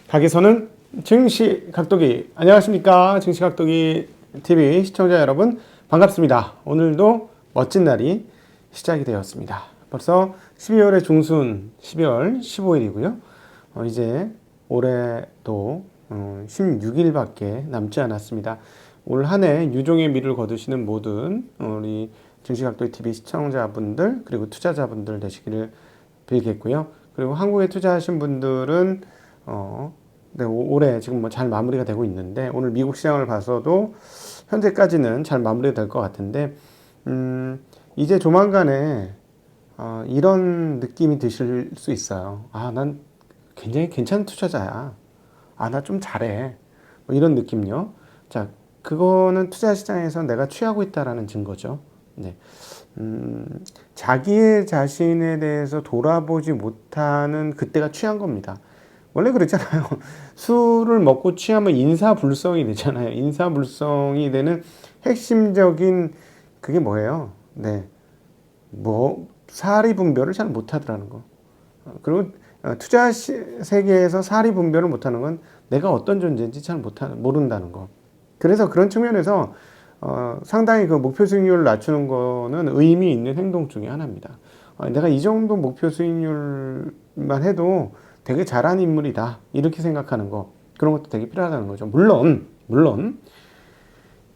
닭에서는 증시각도기. 안녕하십니까. 증시각도기 TV 시청자 여러분 반갑습니다. 오늘도 멋진 날이 시작이 되었습니다. 벌써 12월의 중순 12월 15일이고요. 이제 올해도 16일밖에 남지 않았습니다. 올 한 해 유종의 미를 거두시는 모든 우리 증시각도기 TV 시청자분들 그리고 투자자분들 되시기를 빌겠고요. 그리고 한국에 투자하신 분들은 네, 올해 지금 뭐 잘 마무리가 되고 있는데 오늘 미국 시장을 봐서도 현재까지는 잘 마무리가 될 것 같은데 이제 조만간에 이런 느낌이 드실 수 있어요. 난 굉장히 괜찮은 투자자야. 나 좀 잘해. 뭐 이런 느낌요. 자, 그거는 투자 시장에서 내가 취하고 있다라는 증거죠. 네. 자기의 자신에 대해서 돌아보지 못하는 그때가 취한 겁니다. 원래 그랬잖아요. 술을 먹고 취하면 인사불성이 되잖아요. 인사불성이 되는 핵심적인 그게 뭐예요? 네. 사리 분별을 잘 못하더라는 거. 그리고 투자 세계에서 사리 분별을 못하는 건 내가 어떤 존재인지 잘 모른다는 거. 그래서 그런 측면에서 상당히 그 목표 수익률을 낮추는 거는 의미 있는 행동 중에 하나입니다. 내가 이 정도 목표 수익률만 해도 되게 잘한 인물이다. 이렇게 생각하는 거. 그런 것도 되게 필요하다는 거죠. 물론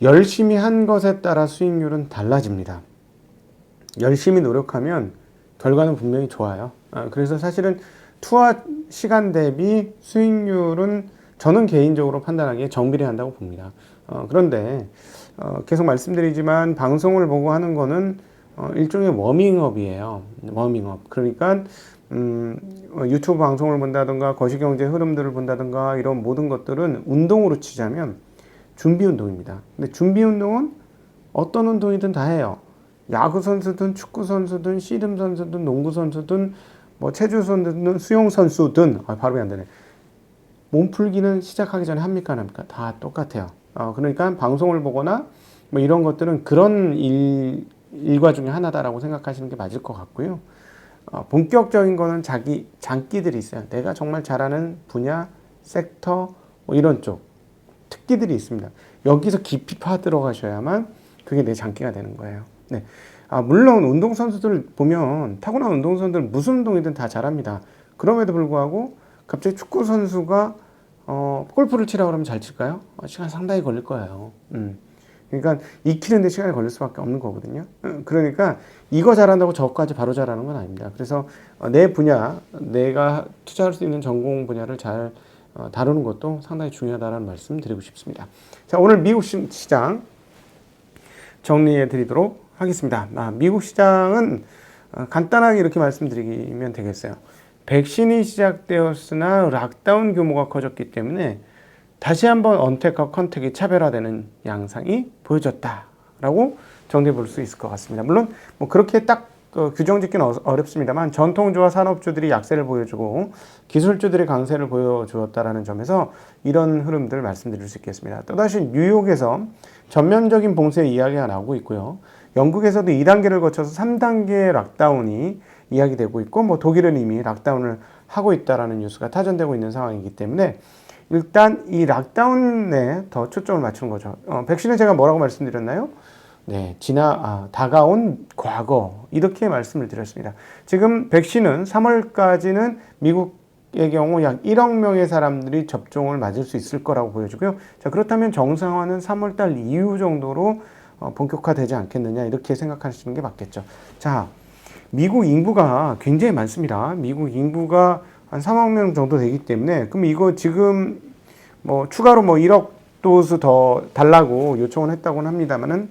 열심히 한 것에 따라 수익률은 달라집니다. 열심히 노력하면 결과는 분명히 좋아요. 그래서 사실은 투하 시간 대비 수익률은 저는 개인적으로 판단하기에 정비례한다고 봅니다. 그런데 계속 말씀드리지만 방송을 보고 하는 거는 일종의 워밍업이에요. 워밍업. 그러니까 유튜브 방송을 본다든가 거시경제 흐름들을 본다든가 이런 모든 것들은 운동으로 치자면 준비 운동입니다. 근데 준비 운동은 어떤 운동이든 다 해요. 야구 선수든 축구 선수든 씨름 선수든 농구 선수든 뭐 체조 선수든 수영 선수든 발음이 안 되네. 몸풀기는 시작하기 전에 합니까 안 합니까? 다 똑같아요. 그러니까 방송을 보거나 뭐 이런 것들은 그런 일과 중에 하나다라고 생각하시는 게 맞을 것 같고요. 본격적인 거는 자기 장기들이 있어요. 내가 정말 잘하는 분야, 섹터, 뭐 이런 쪽 특기들이 있습니다. 여기서 깊이 파 들어가셔야만 그게 내 장기가 되는 거예요. 네. 물론 운동선수들 보면 타고난 운동선수들 무슨 운동이든 다 잘합니다. 그럼에도 불구하고 갑자기 축구 선수가 골프를 치라고 그러면 잘 칠까요? 시간 상당히 걸릴 거예요. 그러니까 익히는데 시간이 걸릴 수밖에 없는 거거든요. 그러니까 이거 잘한다고 저거까지 바로 잘하는 건 아닙니다. 그래서 내 분야, 내가 투자할 수 있는 전공 분야를 잘 다루는 것도 상당히 중요하다는 말씀 드리고 싶습니다. 자, 오늘 미국 시장 정리해 드리도록 하겠습니다. 미국 시장은 간단하게 이렇게 말씀드리면 되겠어요. 백신이 시작되었으나 락다운 규모가 커졌기 때문에 다시 한번 언택과 컨택이 차별화되는 양상이 보여졌다라고 정리해 볼 수 있을 것 같습니다. 물론 뭐 그렇게 딱 규정 짓기는 어렵습니다만 전통주와 산업주들이 약세를 보여주고 기술주들이 강세를 보여주었다라는 점에서 이런 흐름들을 말씀드릴 수 있겠습니다. 또다시 뉴욕에서 전면적인 봉쇄 이야기가 나오고 있고요. 영국에서도 2단계를 거쳐서 3단계 락다운이 이야기되고 있고 뭐 독일은 이미 락다운을 하고 있다라는 뉴스가 타전되고 있는 상황이기 때문에 일단 이 락다운에 더 초점을 맞추는 거죠. 백신은 제가 뭐라고 말씀드렸나요? 네, 다가온 과거 이렇게 말씀을 드렸습니다. 지금 백신은 3월까지는 미국의 경우 약 1억 명의 사람들이 접종을 맞을 수 있을 거라고 보여지고요. 자, 그렇다면 정상화는 3월달 이후 정도로 본격화되지 않겠느냐 이렇게 생각하시는 게 맞겠죠. 자, 미국 인구가 굉장히 많습니다. 미국 인구가 한 3억 명 정도 되기 때문에 그럼 이거 지금 뭐 추가로 뭐 1억 도수 더 달라고 요청을 했다고는 합니다만은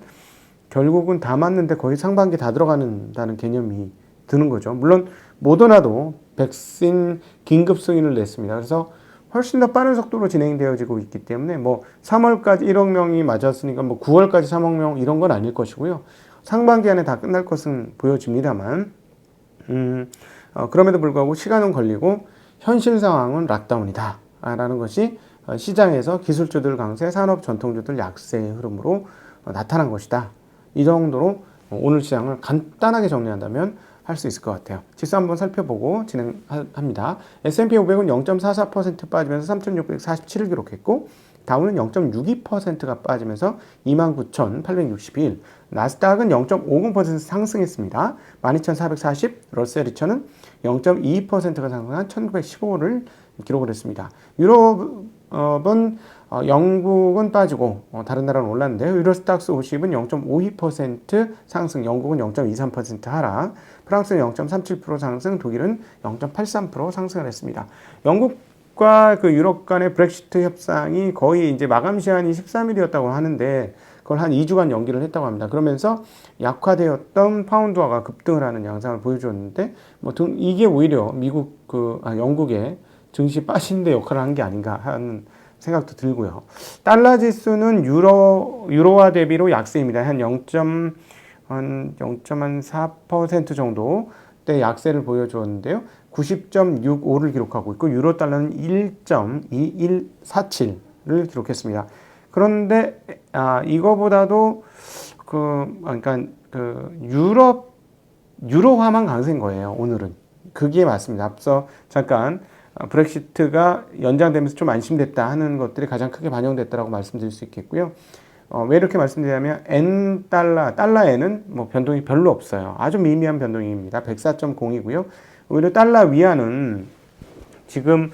결국은 다 맞는데 거의 상반기 다 들어가는다는 개념이 드는 거죠. 물론 모더나도 백신 긴급 승인을 냈습니다. 그래서 훨씬 더 빠른 속도로 진행되어지고 있기 때문에 뭐 3월까지 1억 명이 맞았으니까 뭐 9월까지 3억 명 이런 건 아닐 것이고요. 상반기 안에 다 끝날 것은 보여집니다만 그럼에도 불구하고 시간은 걸리고 현실 상황은 락다운이다 라는 것이 시장에서 기술주들 강세, 산업 전통주들 약세의 흐름으로 나타난 것이다. 이 정도로 오늘 시장을 간단하게 정리한다면 할 수 있을 것 같아요. 지수 한번 살펴보고 진행합니다. S&P 500은 0.44% 빠지면서 3,647을 기록했고 다우는 0.62%가 빠지면서 29,861. 나스닥은 0.50% 상승했습니다. 12,440. 러셀 2000은 0.22%가 상승한 1,915를 기록을 했습니다. 유럽은 영국은 빠지고 다른 나라는 올랐는데요. 유로스탁스 50은 0.52% 상승, 영국은 0.23% 하락, 프랑스는 0.37% 상승, 독일은 0.83% 상승을 했습니다. 영국과 그 유럽 간의 브렉시트 협상이 거의 이제 마감 시한이 13일이었다고 하는데 그걸 한 2주간 연기를 했다고 합니다. 그러면서 약화되었던 파운드화가 급등을 하는 양상을 보여줬는데 이게 오히려 영국의 증시 빠진 데 역할을 한 게 아닌가 하는 생각도 들고요. 달러 지수는 유로화 대비로 약세입니다. 한 0.4% 정도 대 약세를 보여주었는데요. 90.65를 기록하고 있고 유로 달러는 1.2147을 기록했습니다. 그런데 이거보다도 유로화만 강세인 거예요. 오늘은 그게 맞습니다. 앞서 잠깐 브렉시트가 연장되면서 좀 안심됐다 하는 것들이 가장 크게 반영됐다라고 말씀드릴 수 있겠고요. 왜 이렇게 말씀드리냐면 달러에는 뭐 변동이 별로 없어요. 아주 미미한 변동입니다. 104.0이고요. 오히려 달러 위안은 지금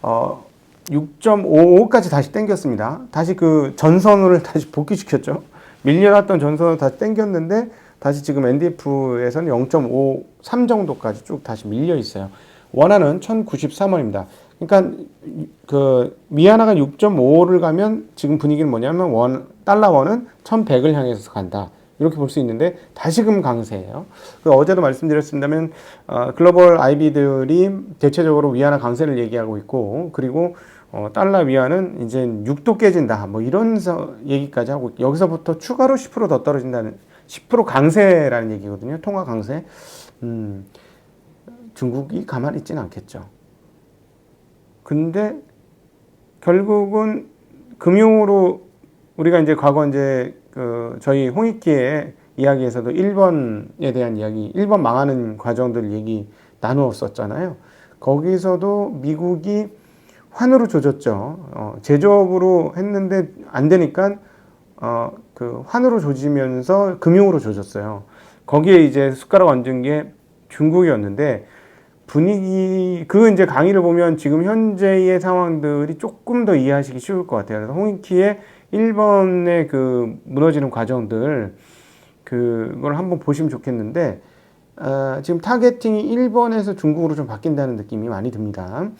6.55까지 다시 땡겼습니다. 다시 그 전선을 다시 복귀시켰죠. 밀려났던 전선을 다시 땡겼는데 다시 지금 NDF에서는 0.53 정도까지 쭉 다시 밀려 있어요. 원화는 1,093원입니다. 그러니까 그 미아나가 6.5를 가면 지금 분위기는 뭐냐면 달러원은 1,100을 향해서 간다. 이렇게 볼 수 있는데 다시금 강세예요. 어제도 말씀드렸습니다만 글로벌 IB들이 대체적으로 위안화 강세를 얘기하고 있고 그리고 달러 위안은 이제 6도 깨진다. 뭐 이런 얘기까지 하고 여기서부터 추가로 10% 더 떨어진다는 10% 강세라는 얘기거든요. 통화 강세. 중국이 가만히 있지는 않겠죠. 근데 결국은 금융으로 우리가 이제 과거 이제 저희 홍익기의 이야기에서도 일본에 대한 이야기, 일본 망하는 과정들 얘기 나누었었잖아요. 거기서도 미국이 환으로 조졌죠. 제조업으로 했는데 안 되니까 그 환으로 조지면서 금융으로 조졌어요. 거기에 이제 숟가락 얹은 게 중국이었는데 이제 강의를 보면 지금 현재의 상황들이 조금 더 이해하시기 쉬울 것 같아요. 그래서 홍익희의 일본의 그 무너지는 과정들, 그걸 한번 보시면 좋겠는데, 지금 타겟팅이 일본에서 중국으로 좀 바뀐다는 느낌이 많이 듭니다.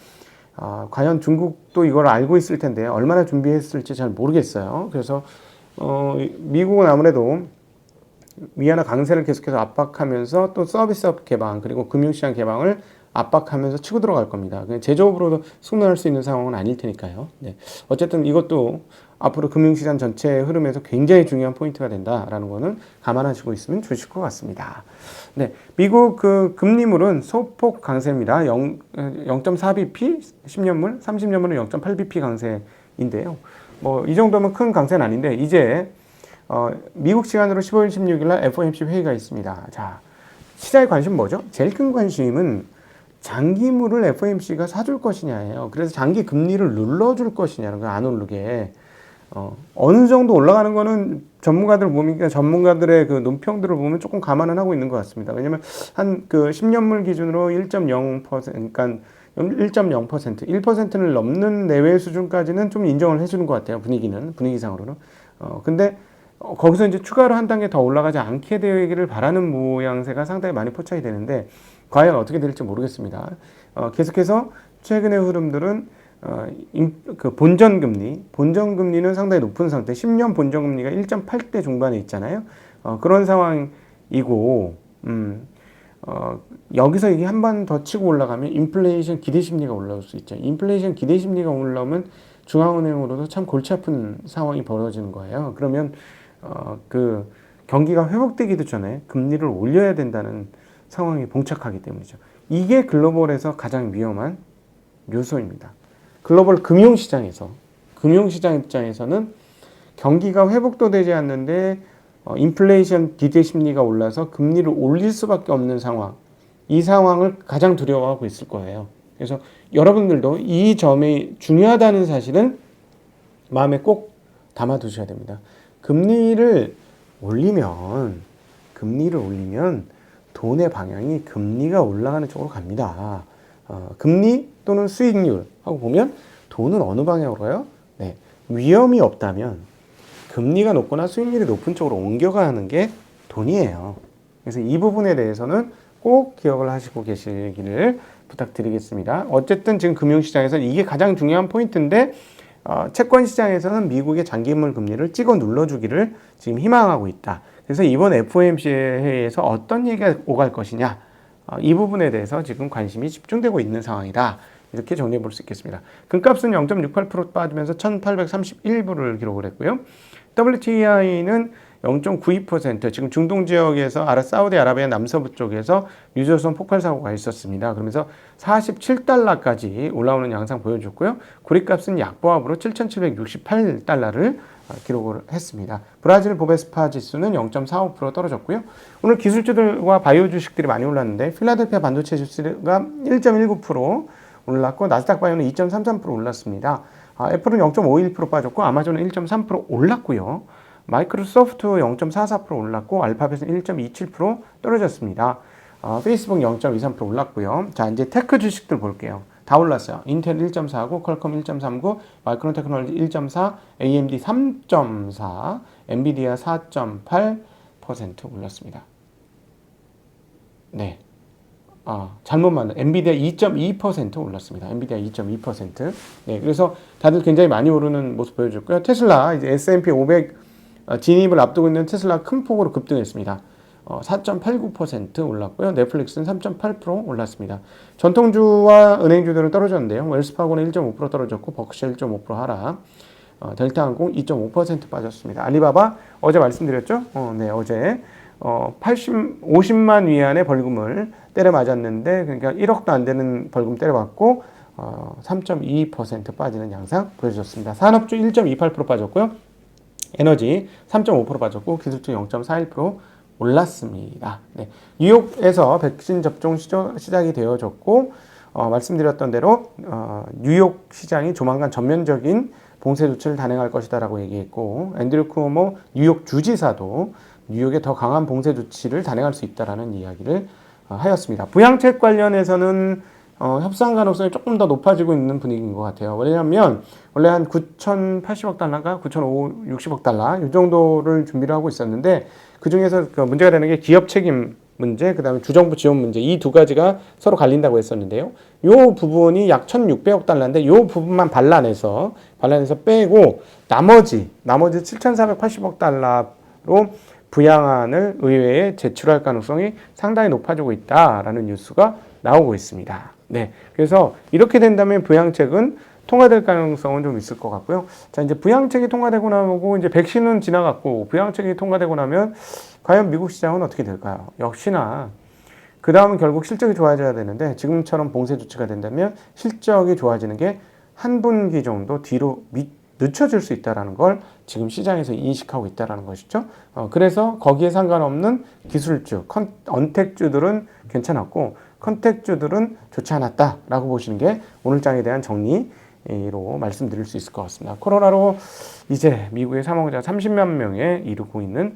과연 중국도 이걸 알고 있을 텐데, 얼마나 준비했을지 잘 모르겠어요. 그래서, 미국은 아무래도 위안화 강세를 계속해서 압박하면서 또 서비스업 개방 그리고 금융시장 개방을 압박하면서 치고 들어갈 겁니다. 제조업으로도 승리할 수 있는 상황은 아닐 테니까요. 네. 어쨌든 이것도 앞으로 금융시장 전체의 흐름에서 굉장히 중요한 포인트가 된다라는 거는 감안하시고 있으면 좋으실 것 같습니다. 네. 미국 그 금리물은 소폭 강세입니다. 0.4bp 10년물, 30년물은 0.8bp 강세인데요. 뭐 이 정도면 큰 강세는 아닌데 이제 미국 시간으로 15일, 16일 날 FOMC 회의가 있습니다. 자, 시장의 관심 뭐죠? 제일 큰 관심은 장기물을 FOMC가 사줄 것이냐예요. 그래서 장기 금리를 눌러줄 것이냐는 거 안 오르게. 어느 정도 올라가는 거는 전문가들의 그 논평들을 보면 조금 감안은 하고 있는 것 같습니다. 왜냐면 한 그 10년물 기준으로 1.0%, 그러니까 1.0%, 1%를 넘는 내외 수준까지는 좀 인정을 해주는 것 같아요. 분위기상으로는. 근데 거기서 이제 추가로 한 단계 더 올라가지 않게 되기를 바라는 모양새가 상당히 많이 포착이 되는데 과연 어떻게 될지 모르겠습니다. 계속해서 최근의 흐름들은 그 본전금리는 상당히 높은 상태, 10년 본전금리가 1.8대 중반에 있잖아요. 그런 상황이고, 여기서 이게 한 번 더 치고 올라가면 인플레이션 기대심리가 올라올 수 있죠. 인플레이션 기대심리가 올라오면 중앙은행으로도 참 골치 아픈 상황이 벌어지는 거예요. 그러면 그 경기가 회복되기도 전에 금리를 올려야 된다는 상황이 봉착하기 때문이죠. 이게 글로벌에서 가장 위험한 요소입니다. 글로벌 금융시장 입장에서는 경기가 회복도 되지 않는데 인플레이션 기대 심리가 올라서 금리를 올릴 수밖에 없는 상황. 이 상황을 가장 두려워하고 있을 거예요. 그래서 여러분들도 이 점이 중요하다는 사실은 마음에 꼭 담아 두셔야 됩니다. 금리를 올리면 돈의 방향이 금리가 올라가는 쪽으로 갑니다. 금리 또는 수익률 하고 보면 돈은 어느 방향으로 가요? 네, 위험이 없다면 금리가 높거나 수익률이 높은 쪽으로 옮겨가는 게 돈이에요. 그래서 이 부분에 대해서는 꼭 기억을 하시고 계시기를 부탁드리겠습니다. 어쨌든 지금 금융시장에서는 이게 가장 중요한 포인트인데 채권 시장에서는 미국의 장기물 금리를 찍어 눌러주기를 지금 희망하고 있다. 그래서 이번 FOMC 회의에서 어떤 얘기가 오갈 것이냐, 이 부분에 대해서 지금 관심이 집중되고 있는 상황이다. 이렇게 정리해 볼 수 있겠습니다. 금값은 0.68% 빠지면서 1831불을 기록을 했고요. WTI는 0.92%, 지금 중동 지역에서 사우디아라비아 남서부 쪽에서 유조선 폭발 사고가 있었습니다. 그러면서 47달러까지 올라오는 양상 보여줬고요. 구리값은 약보합으로 7,768달러를 기록을 했습니다. 브라질 보베스파 지수는 0.45% 떨어졌고요. 오늘 기술주들과 바이오 주식들이 많이 올랐는데 필라델피아 반도체 지수가 1.19% 올랐고 나스닥 바이오는 2.33% 올랐습니다. 애플은 0.51% 빠졌고 아마존은 1.3% 올랐고요. 마이크로소프트 0.44% 올랐고 알파벳은 1.27% 떨어졌습니다. 페이스북 0.23% 올랐고요. 자, 이제 테크 주식들 볼게요. 다 올랐어요. 인텔 1.49, 퀄컴 1.39, 마이크론 테크놀로지 1.4, AMD 3.4, 엔비디아 4.8% 올랐습니다. 네. 잘못 만든 엔비디아 2.2% 올랐습니다. 엔비디아 2.2%. 네, 그래서 다들 굉장히 많이 오르는 모습 보여줬고요. 테슬라 이제 S&P 500 진입을 앞두고 있는 테슬라 큰 폭으로 급등했습니다. 4.89% 올랐고요. 넷플릭스는 3.8% 올랐습니다. 전통주와 은행주들은 떨어졌는데요. 웰스파고는 1.5% 떨어졌고 버크셔 1.5% 하락. 델타항공 2.5% 빠졌습니다. 알리바바 어제 말씀드렸죠? 네, 어제 50만 위안의 벌금을 때려 맞았는데, 그러니까 1억도 안 되는 벌금 때려맞고 3.2% 빠지는 양상 보여줬습니다. 산업주 1.28% 빠졌고요. 에너지 3.5% 빠졌고 기술주 0.41% 올랐습니다. 네. 뉴욕에서 백신 접종 시작이 되어졌고 말씀드렸던 대로 뉴욕 시장이 조만간 전면적인 봉쇄 조치를 단행할 것이다라고 얘기했고, 앤드류 쿠오모 뉴욕 주지사도 뉴욕에 더 강한 봉쇄 조치를 단행할 수 있다라는 이야기를 하였습니다. 부양책 관련해서는 협상 가능성이 조금 더 높아지고 있는 분위기인 것 같아요. 왜냐하면 원래 한 9,080억 달러가 9,560억 달러 이 정도를 준비를 하고 있었는데, 그 중에서 문제가 되는 게 기업 책임 문제, 그 다음에 주정부 지원 문제, 이 두 가지가 서로 갈린다고 했었는데요. 이 부분이 약 1,600억 달러인데 이 부분만 반란해서 빼고 나머지 7,480억 달러로 부양안을 의회에 제출할 가능성이 상당히 높아지고 있다라는 뉴스가 나오고 있습니다. 네, 그래서 이렇게 된다면 부양책은 통과될 가능성은 좀 있을 것 같고요. 자, 이제 부양책이 통과되고 나고 이제 백신은 지나갔고 부양책이 통과되고 나면 과연 미국 시장은 어떻게 될까요? 역시나 그 다음은 결국 실적이 좋아져야 되는데, 지금처럼 봉쇄 조치가 된다면 실적이 좋아지는 게 한 분기 정도 뒤로 늦춰질 수 있다는 걸 지금 시장에서 인식하고 있다는 것이죠. 그래서 거기에 상관없는 기술주, 언택주들은 괜찮았고 컨택주들은 좋지 않았다라고 보시는 게 오늘 장에 대한 정리로 말씀드릴 수 있을 것 같습니다. 코로나로 이제 미국의 사망자 30만 명에 이르고 있는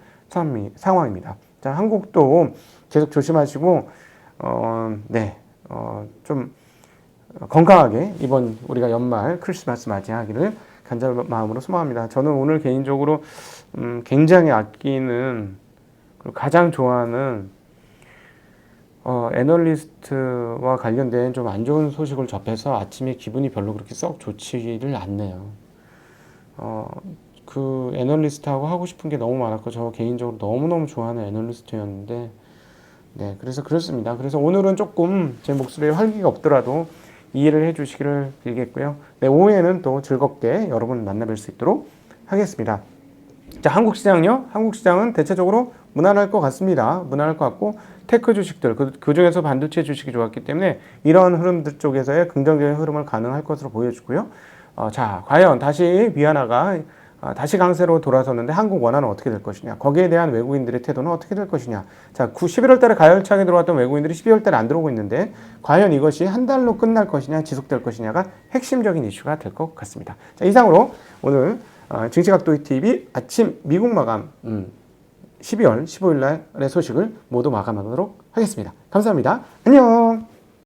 상황입니다. 자, 한국도 계속 조심하시고 좀 건강하게 이번 우리가 연말 크리스마스 맞이하기를 간절한 마음으로 소망합니다. 저는 오늘 개인적으로 굉장히 아끼는, 그리고 가장 좋아하는 애널리스트와 관련된 좀 안 좋은 소식을 접해서 아침에 기분이 별로 그렇게 썩 좋지를 않네요. 그 애널리스트하고 하고 싶은 게 너무 많았고 저 개인적으로 너무너무 좋아하는 애널리스트였는데, 네, 그래서 그렇습니다. 그래서 오늘은 조금 제 목소리에 활기가 없더라도 이해를 해주시기를 빌겠고요. 네, 오후에는 또 즐겁게 여러분 만나뵐 수 있도록 하겠습니다. 자, 한국 시장은요? 한국 시장은 대체적으로 무난할 것 같습니다. 무난할 것 같고 테크 주식들, 그 중에서 반도체 주식이 좋았기 때문에 이런 흐름들 쪽에서의 긍정적인 흐름을 가능할 것으로 보여지고요. 자, 과연 다시 위안화가 다시 강세로 돌아섰는데 한국 원화는 어떻게 될 것이냐. 거기에 대한 외국인들의 태도는 어떻게 될 것이냐. 자, 11월 달에 가열차게 들어왔던 외국인들이 12월 달에 안 들어오고 있는데 과연 이것이 한 달로 끝날 것이냐, 지속될 것이냐가 핵심적인 이슈가 될 것 같습니다. 자, 이상으로 오늘 증시각도기 TV 아침 미국 마감 12월 15일 날의 소식을 모두 마감하도록 하겠습니다. 감사합니다. 안녕.